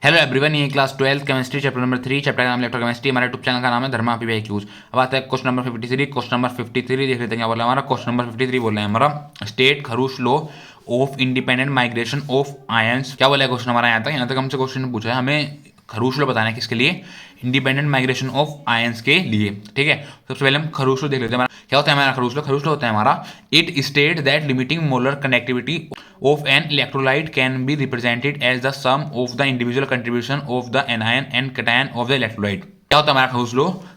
Hello everyone, ये class 12 chemistry chapter number 3 chapter का नाम इलेक्ट्रोकेमिस्ट्री। हमारे यूट्यूब चैनल का नाम है धर्मा अभिव्यक्यूज। अब आता है क्वेश्चन नंबर 53। क्वेश्चन नंबर 53 देख लेते हैं क्या बोला हमारा। क्वेश्चन नंबर 53 बोल रहे हैं हमारा state Kohlrausch law of independent migration of ions. क्या बोला है क्वेश्चन हमारा यहाँ तक हमसे क्वेश्चन पूछा है, हमें खरूश लो बताना है किसके लिए, इंडिपेंडेंट माइग्रेशन ऑफ आयंस के लिए। ठीक है, सबसे पहले हम खरूश लो देख लेते हैं। हमारा क्या होता है, हमारा खरूश लो होता है हमारा it state that limiting molar connectivity of an electrolyte can be represented as the sum of the individual contribution of the anion and cation of the electrolyte। क्या होता है हमारा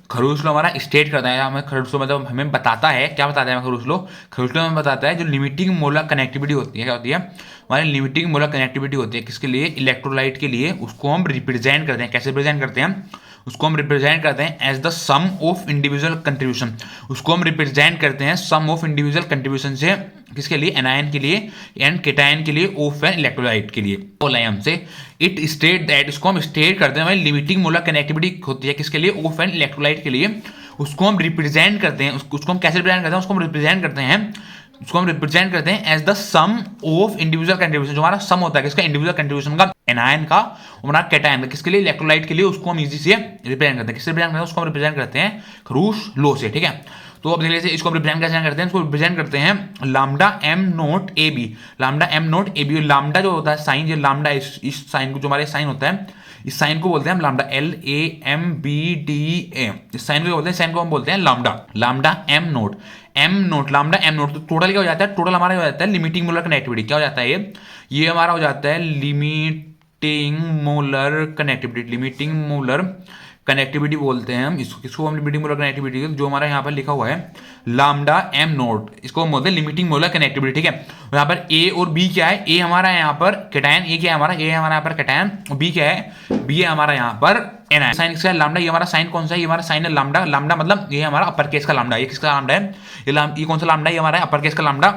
खरूश लो हमारा स्टेट करता है, हमें खरूश लो मतलब हमें बताता है, क्या बताता है हमें खरूश लो हमें बताता है जो लिमिटिंग मोलर कनेक्टिविटी होती है, क्या होती है हमारी लिमिटिंग मोलर कनेक्टिविटी होती है किसके लिए, इलेक्ट्रोलाइट के लिए। उसको हम रिप्रेजेंट करते हैं, कैसे रिप्रेजेंट करते हैं, उसको हम रिप्रेजेंट करते हैं as the sum of individual contribution. उसको हम रिप्रेजेंट करते हैं सम ऑफ इंडिविजुअल कंट्रीब्यूशन से किसके लिए, एनायन के लिए एंड केटायन के लिए ऑफ एन इलेक्ट्रोलाइट के लिए। बोला है हमसे इट स्टेट दैट, इसको हम स्टेट करते हैं हमारी लिमिटिंग मोलर कनेक्टिविटी होती है किसके लिए, ऑफ एन इलेक्ट्रोलाइट के लिए। उसको हम रिप्रेजेंट करते हैं, उसको हम कैसे रिप्रेजेंट करते हैं, उसको हम रिप्रेजेंट करते हैं as the sum of individual contribution. जो हमारा सम होता है किसका, इंडिविजुअल कंट्रीब्यूशन का, एनायन का हमारा कैटायन का, किसके लिए, इलेक्ट्रोलाइट के लिए। उसको हम इजी से रिप्रेजेंट करते हैं, किससे रिप्रेजेंट करते हैं, उसको हम रिप्रेजेंट करते हैं खरूश लो से। ठीक है, तो अब देख लीजिए इसको रिप्रेजेंट कैसे करते हैं, इसको रिप्रेजेंट करते हैं lambda M naught A B. Lambda M naught A B, lambda जो होता है साइन, ये लामडा इस साइन को, जो हमारे साइन होता है, इस साइन को बोलते हैं हम lambda, L A M B D A. इस साइन को बोलते हैं, साइन को हम बोलते हैं lambda M naught lambda M naught. तो टोटल क्या हो जाता है, टोटल हमारा हो जाता है लिमिटिंग मोलर कनेक्टिविटी। क्या हो जाता है ये हमारा हो जाता है लिमिटिंग मोलर कनेक्टिविटी बोलते हैं हम इसको, किसको हम लिमिटिंग मोलर कनेक्टिविटी, जो हमारा यहाँ पर लिखा हुआ है लामडा एम नोट, इसको हम बोलते हैं लिमिटिंग मोलर कनेक्टिविटी। ठीक है, यहाँ पर ए और बी क्या है, ए हमारा यहाँ पर कैटायन, ए क्या है हमारा, ए हमारा यहाँ पर कैटायन, बी क्या है, बी है हमारा यहाँ पर एनायन। साइन किसका है, लामडा। ये हमारा साइन कौन सा है, ये हमारा साइन है लामडा मतलब ये हमारा अपर केस का लामडा। ये किसका लामडा है, ये कौन सा लामडा है, ये हमारा अपर केस का लामडा।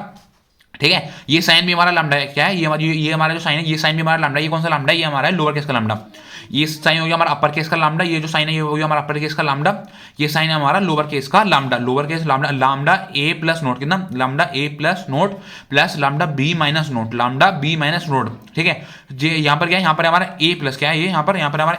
ठीक है, ये साइन भी हमारा लामडा है, क्या है ये हमारा जो साइन है, ये साइन भी हमारा लामडा। ये कौन सा लामडा है, ये हमारा है लोअर केस का लामडा। ये साइन हो गया हमारा अपर केस का लामडा, ये जो साइन है ये हो गया हमारा अपर केस का लामडा, ये साइन है हमारा लोअर केस का lambda. Lower case lambda A plus naught, कितना, lambda A plus naught plus lambda B minus naught. ठीक है, यहाँ पर क्या है, यहाँ पर हमारा ए प्लस, क्या है ये यहाँ पर हमारा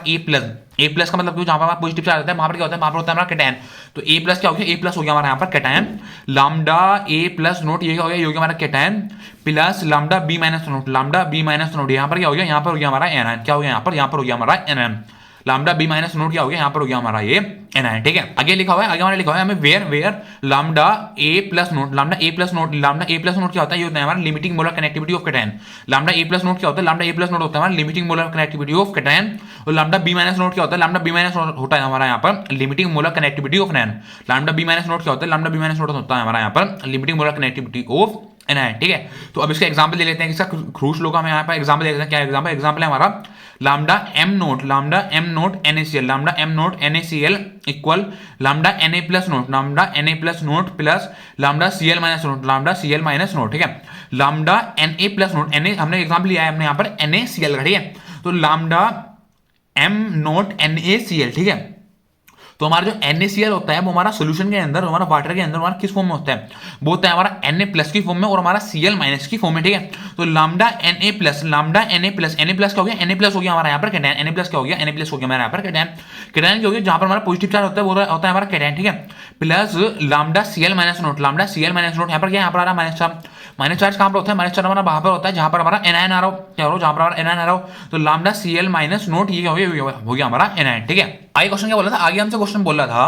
ए प्लस का मतलब जहां पर हमारा पॉजिटिव चार्ज आता है वहां पर क्या होता है, वहां पर होता है हमारा कैटायन। तो ए प्लस क्या हो गया, ए प्लस हो गया हमारा यहाँ पर cation, lambda A plus naught, ये क्या हो गया, ये हो गया हमारा cation plus lambda B minus naught, यहाँ पर क्या हो गया, यहाँ पर हो गया हमारा एनायन। क्या हो गया यहाँ पर हो गया हमारा anion. Lambda B minus naught क्या हो गया, यहाँ पर हो गया हमारा ये एनायन। ठीक है, आगे हमारा लिखा हुआ है हमें where lambda A plus naught क्या होता है, ये होता है हमारा limiting molar connectivity of cation. Lambda A plus naught क्या होता है, लामडा ए प्लस नोट होता है हमारा limiting molar connectivity of cation. और लामडा बी माइनस नोट क्या होता है, लामडा बी माइनस नोट होता है हमारा यहाँ पर limiting molar connectivity of anion. Lambda B minus naught क्या होता है, लामडा बी माइनस नोट होता है हमारा यहाँ पर limiting molar connectivity of anion. ठीक है, तो अब इसका एग्जांपल ले लेते हैं, इसका खरूश लो का हम यहाँ पर एग्जांपल ले लेते हैं। क्या एग्जांपल है हमारा lambda M naught NaCl, lambda M naught NaCl equal lambda Na plus naught plus lambda Cl minus naught. ठीक है, lambda Na plus naught, Na हमने एग्जांपल लिया है हमने यहाँ पर NaCl का। ठीक है, तो लामडा एम नोट NaCl। ठीक है, तो हमारा जो NaCl होता है वो हमारा सोल्यूशन के अंदर, हमारा वाटर के अंदर हमारा किस फॉर्म में होता है, वो होता है हमारा Na प्लस की फॉर्म में और हमारा Cl माइनस की फॉर्म में। ठीक है, तो लामडा Na प्लस क्या हो गया, Na प्लस हो गया हमारा यहाँ पर कैटायन, Na प्लस क्या हो गया, Na प्लस हो गया हमारा यहाँ पर कैटायन क्या हो गया, जहां पर हमारा पॉजिटिव चार्ज होता है वो होता है हमारा कैटायन। ठीक है, plus lambda Cl minus naught यहाँ पर क्या यहाँ पर आ रहा है माइनस चार्ज कहां पर होता है, माइनस चार्ज हमारा वहां पर होता है जहां पर हमारा एनायन आ रहा हो, क्या हो, जहां पर हमारा एनायन आ रहा हो। तो लामडा Cl माइनस नोट ये हो गया हमारा एनायन। ठीक है, आगे क्वेश्चन क्या बोला था, आगे हमसे क्वेश्चन बोला था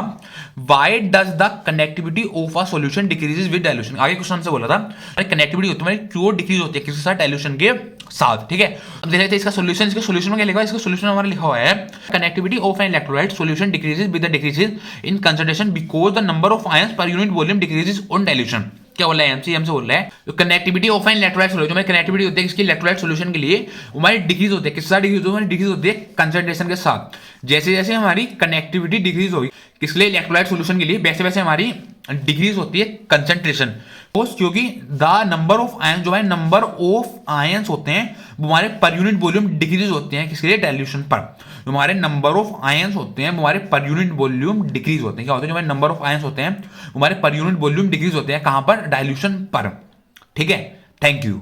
why does the connectivity of a solution decreases with dilution. आगे क्वेश्चन हमसे बोला था कनेक्टिविटी होती है क्यों डिक्रीज होती है किसके साथ, डाइल्यूशन के साथ। ठीक है, अब देख लेते हैं इसका सॉल्यूशन में क्या लिखा है, इसका सॉल्यूशन हमारा लिखा हुआ है connectivity of an electrolyte solution decreases with the decreases in concentration because the number of ions per unit volume decreases on dilution. क्या बोला है हमसे बोल रहा है connectivity of an electrolyte solution, हमारी कनेक्टिविटी होती है किसकी, इलेक्ट्रोलाइट सॉल्यूशन के लिए हमारी डिक्रीज होती है किसके साथ, डिक्रीज होती है कंसंट्रेशन के साथ। जैसे जैसे हमारी कनेक्टिविटी डिक्रीज होगी किस लिए, इलेक्ट्रोलाइट सॉल्यूशन के लिए, वैसे वैसे हमारी डिक्रीज होती है कंसंट्रेशन, क्योंकि द नंबर ऑफ आयंस, जो हमारे नंबर ऑफ आयंस होते हैं वो हमारे पर यूनिट वॉल्यूम डिक्रीज होते हैं किसके लिए, डाइल्यूशन पर। जो हमारे नंबर ऑफ आयंस होते हैं वो हमारे पर यूनिट वॉल्यूम डिक्रीज होते हैं, क्या होते हैं, जो हमारे नंबर ऑफ आयंस होते हैं वो हमारे पर यूनिट वॉल्यूम डिक्रीज होते हैं कहां पर, डाइल्यूशन पर। ठीक है, थैंक यू।